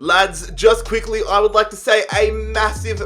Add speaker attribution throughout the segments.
Speaker 1: Lads, just quickly, I would like to say a massive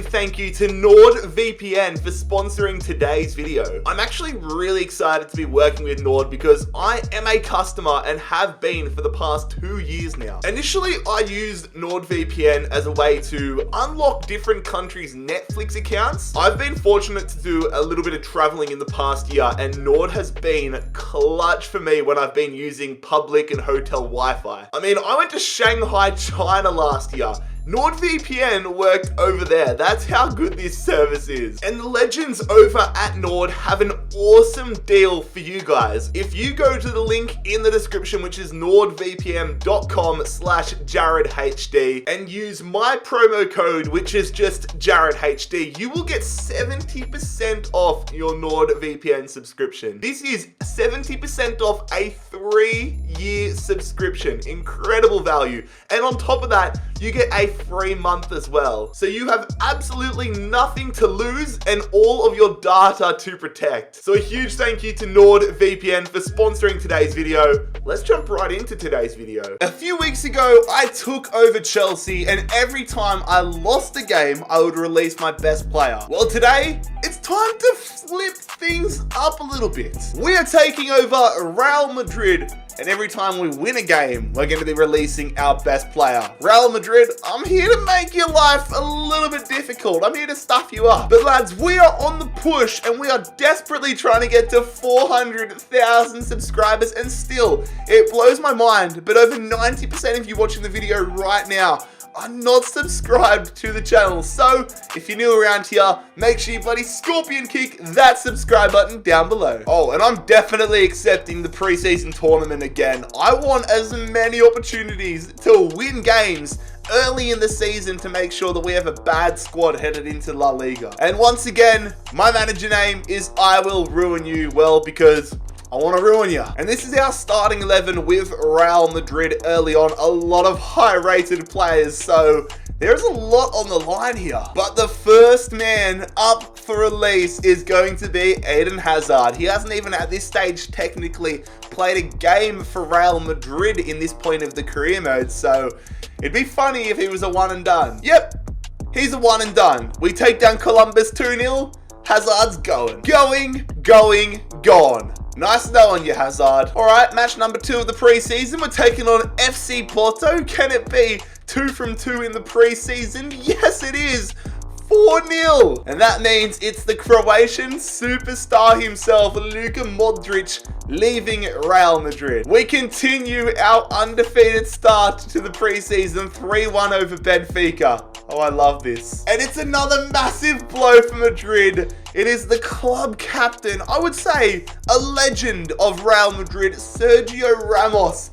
Speaker 1: thank you to NordVPN for sponsoring today's video. I'm actually really excited to be working with Nord because I am a customer and have been for the past 2 years now. Initially, I used NordVPN as a way to unlock different countries' Netflix accounts. I've been fortunate to do a little bit of traveling in the past year, and Nord has been clutch for me when I've been using public and hotel Wi-Fi. I mean, I went to Shanghai, China last year. NordVPN worked over there. That's how good this service is. And the legends over at Nord have an awesome deal for you guys. If you go to the link in the description, which is nordvpn.com/JaredHD, and use my promo code, which is just JaredHD, you will get 70% off your NordVPN subscription. This is 70% off a 3-year subscription. Incredible value. And on top of that, you get a free month as well. So you have absolutely nothing to lose and all of your data to protect. So a huge thank you to NordVPN for sponsoring today's video. Let's jump right into today's video. A few weeks ago, I took over Chelsea, and every time I lost a game, I would release my best player. Well, today, it's time to flip things up a little bit. We are taking over Real Madrid, and every time we win a game, we're going to be releasing our best player. Real Madrid, I'm here to make your life a little bit difficult. I'm here to stuff you up. But lads, we are on the push, and we are desperately trying to get to 400,000 subscribers, and still, it blows my mind, but over 90% of you watching the video right now are not subscribed to the channel. So if you're new around here, make sure you bloody scorpion kick that subscribe button down below. Oh, and I'm definitely accepting the preseason tournament again. I want as many opportunities to win games early in the season to make sure that we have a bad squad headed into La Liga. And once again, my manager name is I Will Ruin You. Well, because I want to ruin you. And this is our starting 11 with Real Madrid early on. A lot of high-rated players, so there's a lot on the line here. But the first man up for release is going to be Eden Hazard. He hasn't even at this stage technically played a game for Real Madrid in this point of the career mode, so it'd be funny if he was a one and done. Yep, he's a one and done. We take down Columbus 2-0. Hazard's going. Gone. Nice knowing you, Hazard. All right, match number 2 of the preseason. We're taking on FC Porto. Can it be 2 from 2 in the preseason? Yes, it is. 4-0. And that means it's the Croatian superstar himself, Luka Modric, leaving Real Madrid. We continue our undefeated start to the preseason, 3-1 over Benfica. Oh, I love this. And it's another massive blow for Madrid. It is the club captain, I would say a legend of Real Madrid, Sergio Ramos,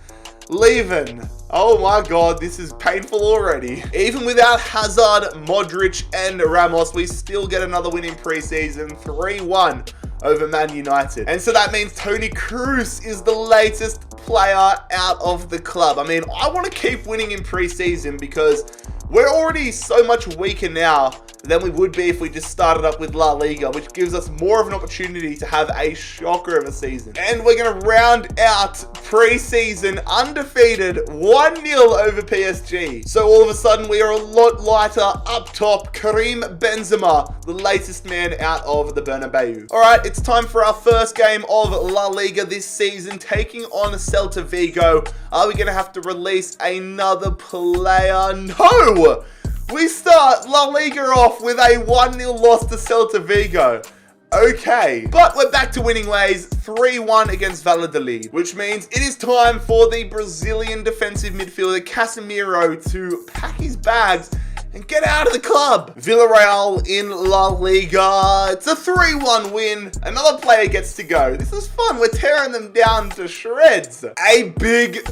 Speaker 1: leaving. Oh my god, this is painful already. Even without Hazard, Modric, and Ramos, we still get another win in preseason, 3-1 over Man United. And so that means Toni Kroos is the latest player out of the club. I mean, I want to keep winning in preseason because we're already so much weaker now than we would be if we just started up with La Liga, which gives us more of an opportunity to have a shocker of a season. And we're going to round out pre-season undefeated 1-0 over PSG. So all of a sudden we are a lot lighter up top. Karim Benzema, the latest man out of the Bernabeu. All right, it's time for our first game of La Liga this season, taking on Celta Vigo. Are we going to have to release another player? No! We start La Liga off with a 1-0 loss to Celta Vigo. Okay, but we're back to winning ways, 3-1 against Valladolid, which means it is time for the Brazilian defensive midfielder Casemiro to pack his bags and get out of the club. Villarreal in La Liga. It's a 3-1 win. Another player gets to go. This is fun. We're tearing them down to shreds. A big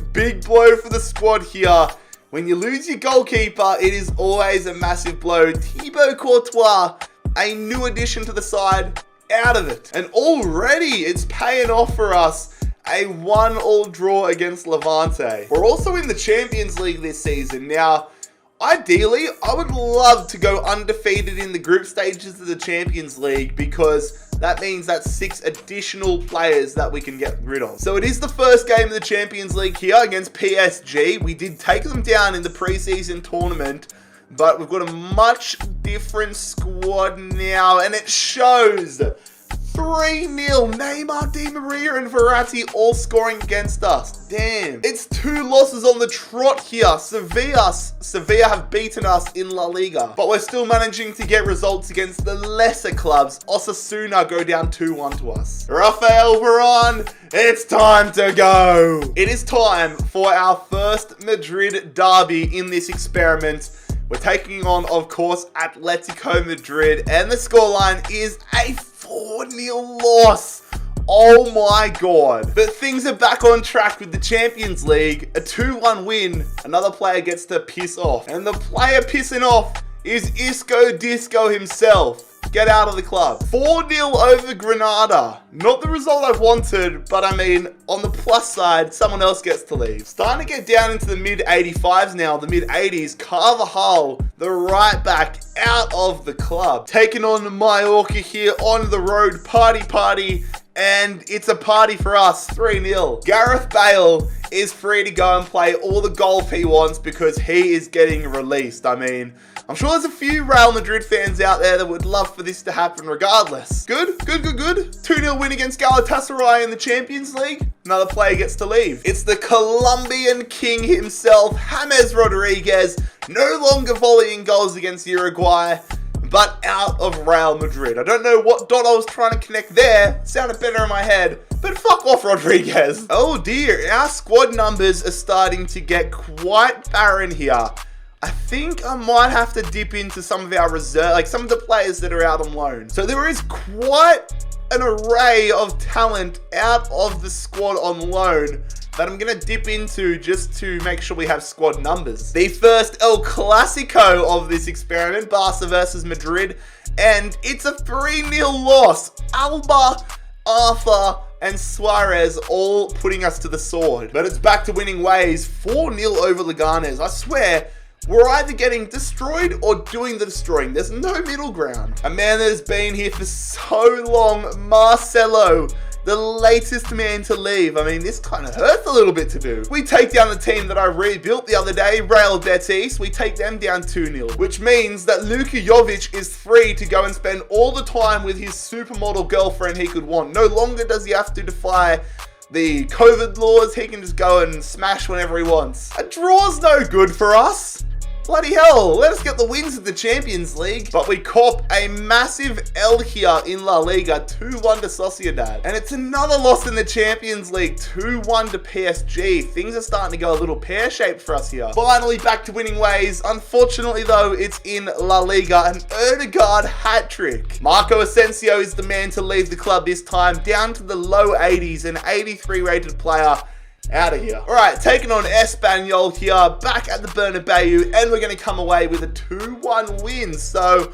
Speaker 1: blow for the squad here. When you lose your goalkeeper, it is always a massive blow. Thibaut Courtois, a new addition to the side, out of it. And already it's paying off for us. A 1-1 draw against Levante. We're also in the Champions League this season. Now, Ideally, I would love to go undefeated in the group stages of the Champions League because that means that's 6 additional players that we can get rid of. So it is the first game of the Champions League here against PSG. We did take them down in the preseason tournament, but we've got a much different squad now, and it shows. 3-0, Neymar, Di Maria, and Verratti all scoring against us. Damn. It's 2 losses on the trot here. Sevilla have beaten us in La Liga, but we're still managing to get results against the lesser clubs. Osasuna go down 2-1 to us. Rafael Varane, it's time to go. It is time for our first Madrid derby in this experiment. We're taking on, of course, Atletico Madrid, and the scoreline is a 4-0 loss. Oh my god. But things are back on track with the Champions League. A 2-1 win. Another player gets to piss off. And the player pissing off is Isco Disco himself. Get out of the club. 4-0 over Granada. Not the result I wanted, but I mean, on the plus side, someone else gets to leave. Starting to get down into the mid-85s now, the mid-80s. Carvajal, the right back, out of the club. Taking on Mallorca here on the road. Party. And it's a party for us. 3-0. Gareth Bale is free to go and play all the golf he wants because he is getting released. I mean, I'm sure there's a few Real Madrid fans out there that would love for this to happen regardless. Good. 2-0 win against Galatasaray in the Champions League. Another player gets to leave. It's the Colombian king himself, James Rodriguez, no longer volleying goals against Uruguay, but out of Real Madrid. I don't know what dot I was trying to connect there. Sounded better in my head, but fuck off, Rodriguez. Oh dear, our squad numbers are starting to get quite barren here. I think I might have to dip into some of our reserve, like some of the players that are out on loan. So there is quite an array of talent out of the squad on loan that I'm going to dip into just to make sure we have squad numbers. The first El Clasico of this experiment, Barca versus Madrid, and it's a 3-0 loss. Alba, Arthur, and Suarez all putting us to the sword. But it's back to winning ways. 4-0 over Leganes. I swear, we're either getting destroyed or doing the destroying. There's no middle ground. A man that has been here for so long, Marcelo, the latest man to leave. I mean, this kind of hurts a little bit to do. We take down the team that I rebuilt the other day, Real Betis. We take them down 2-0, which means that Luka Jovic is free to go and spend all the time with his supermodel girlfriend he could want. No longer does he have to defy the COVID laws. He can just go and smash whenever he wants. A draw's no good for us. Bloody hell, let us get the wins of the Champions League. But we cop a massive L here in La Liga, 2-1 to Sociedad. And it's another loss in the Champions League, 2-1 to PSG. Things are starting to go a little pear-shaped for us here. Finally back to winning ways. Unfortunately though, it's in La Liga, an Odegaard hat-trick. Marco Asensio is the man to leave the club this time, down to the low 80s, an 83 rated player. Out of here. All right, taking on Espanyol here, back at the Bernabeu, and we're going to come away with a 2-1 win. So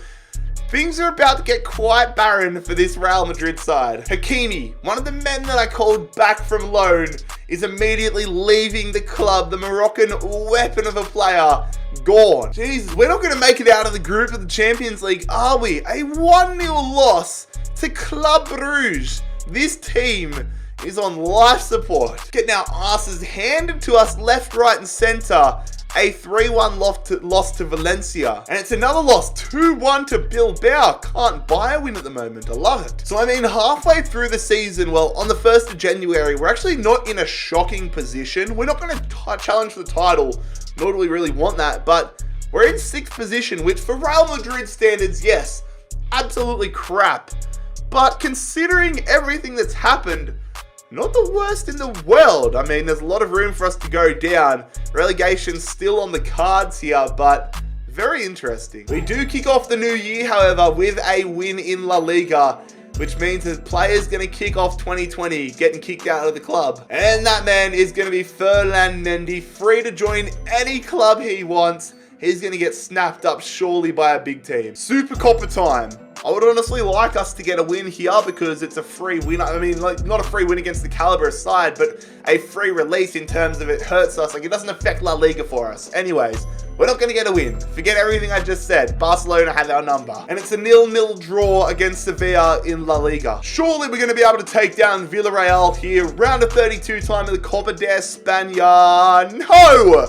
Speaker 1: things are about to get quite barren for this Real Madrid side. Hakimi, one of the men that I called back from loan, is immediately leaving the club. The Moroccan weapon of a player, gone. Jesus, we're not going to make it out of the group of the Champions League, are we? A 1-0 loss to Club Brugge. This team is on life support. Getting our asses handed to us left, right, and center. A 3-1 loss to Valencia. And it's another loss, 2-1 to Bilbao. Can't buy a win at the moment. I love it. So I mean, halfway through the season, well, on the 1st of January, we're actually not in a shocking position. We're not going to challenge for the title, nor do we really want that. But we're in 6th position, which for Real Madrid standards, yes, absolutely crap. But considering everything that's happened, not the worst in the world. I mean, there's a lot of room for us to go down. Relegation's still on the cards here, but very interesting. We do kick off the new year, however, with a win in La Liga, which means the player's going to kick off 2020, getting kicked out of the club. And that man is going to be Ferland Mendy, free to join any club he wants. He's going to get snapped up surely by a big team. Super Copper time. I would honestly like us to get a win here because it's a free win. I mean, like, not a free win against the Calibre side, but a free release in terms of it hurts us. Like, it doesn't affect La Liga for us. Anyways, We're not going to get a win. Forget everything I just said. Barcelona have our number. And it's a 0-0 draw against Sevilla in La Liga. Surely we're going to be able to take down Villarreal here. Round of 32 time in the Copa de España. No!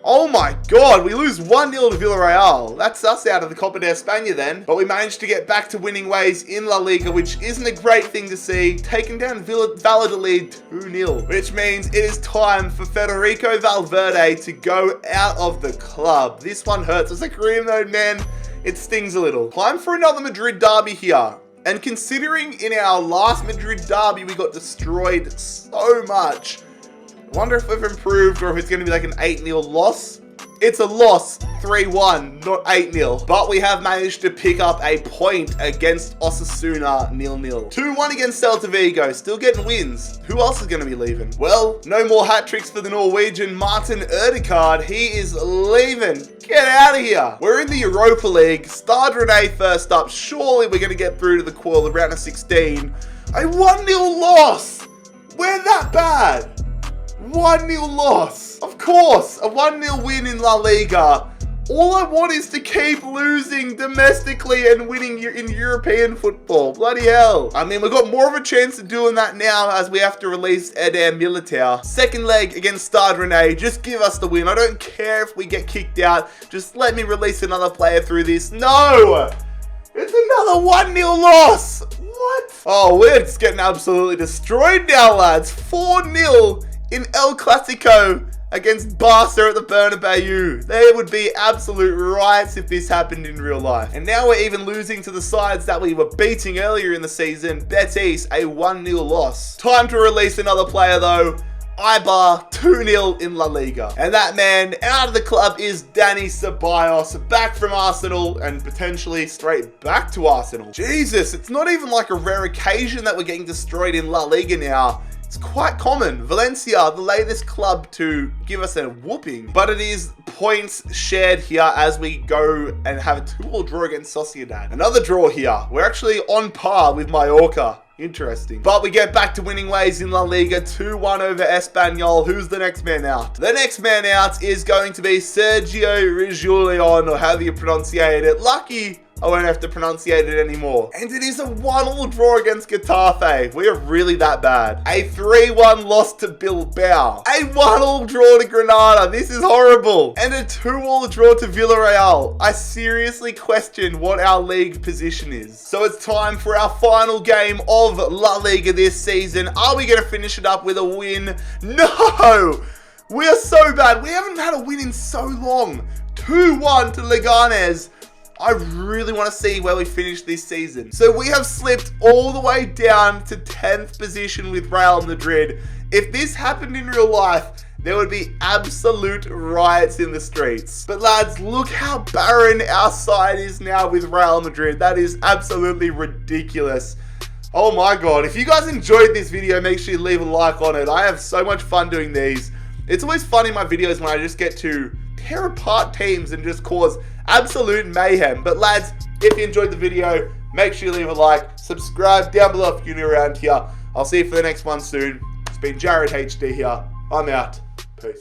Speaker 1: Oh my god, we lose 1-0 to Villarreal. That's us out of the Copa de España then. But we managed to get back to winning ways in La Liga, which isn't a great thing to see. Taking down Valladolid 2-0. Which means it is time for Federico Valverde to go out of the club. This one hurts. As a career mode, man, it stings a little. Time for another Madrid derby here. And considering in our last Madrid derby, we got destroyed so much, I wonder if we've improved or if it's going to be like an 8-0 loss. It's a loss, 3-1, not 8-0. But we have managed to pick up a point against Osasuna, 0-0. 2-1 against Celta Vigo, still getting wins. Who else is going to be leaving? Well, no more hat tricks for the Norwegian Martin Ødegaard. He is leaving. Get out of here. We're in the Europa League. Stade Rennais first up. Surely we're going to get through to the round of 16. A 1-0 loss. We're that bad. 1-0 loss. Of course, a 1-0 win in La Liga. All I want is to keep losing domestically and winning in European football. Bloody hell. I mean, we've got more of a chance of doing that now as we have to release Eder Militao. Second leg against Stade Rennais. Just give us the win. I don't care if we get kicked out. Just let me release another player through this. No! It's another 1-0 loss. What? Oh, we're just getting absolutely destroyed now, lads. 4-0 in El Clasico against Barca at the Bernabeu. There would be absolute riots if this happened in real life. And now we're even losing to the sides that we were beating earlier in the season. Betis, a 1-0 loss. Time to release another player though. Ibar, 2-0 in La Liga. And that man out of the club is Dani Ceballos, back from Arsenal and potentially straight back to Arsenal. Jesus, it's not even like a rare occasion that we're getting destroyed in La Liga now. It's quite common. Valencia, the latest club to give us a whooping. But it is points shared here as we go and have a 2-2 draw against Sociedad. Another draw here. We're actually on par with Mallorca. Interesting. But we get back to winning ways in La Liga. 2-1 over Espanyol. Who's the next man out? The next man out is going to be Sergio Reguilón, or however you pronunciate it. Lucky I won't have to pronunciate it anymore. And it is a 1-1 draw against Getafe. We are really that bad. A 3-1 loss to Bilbao. A 1-1 draw to Granada. This is horrible. And a 2-2 draw to Villarreal. I seriously question what our league position is. So it's time for our final game of La Liga this season. Are we going to finish it up with a win? No! We are so bad. We haven't had a win in so long. 2-1 to Leganés. I really want to see where we finish this season. So we have slipped all the way down to 10th position with Real Madrid. If this happened in real life, there would be absolute riots in the streets. But lads, look how barren our side is now with Real Madrid. That is absolutely ridiculous. Oh my god. If you guys enjoyed this video, make sure you leave a like on it. I have so much fun doing these. It's always fun in my videos when I just get to tear apart teams and just cause absolute mayhem. But lads, if you enjoyed the video, make sure you leave a like, subscribe down below if you're new around here. I'll see you for the next one soon. It's been Jared HD here. I'm out.